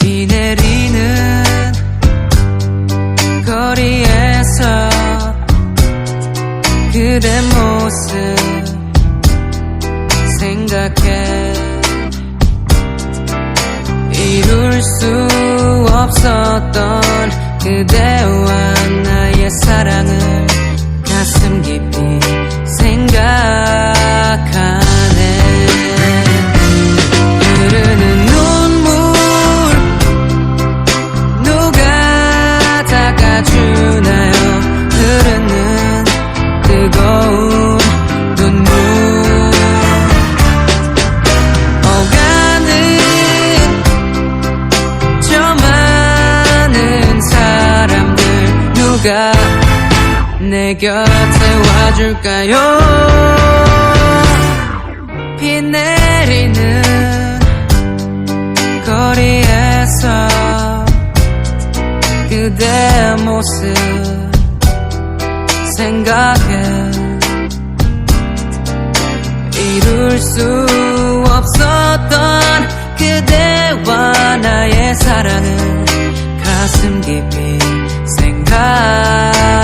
비 내리는 거리에서 그대 모습 생각해 이룰 수 없었던 그대와 나의 사랑을 가슴 깊이 생각하네. 흐르는 눈물 누가 닦아주나요? 흐르는 뜨거운 눈물 오가는 저 많은 사람들 누가 내 곁에 와줄까요? 비 내리는 거리에서 그대 모습 생각해 이룰 수 없었던 그대와 나의 사랑을 가슴 깊이 생각하네.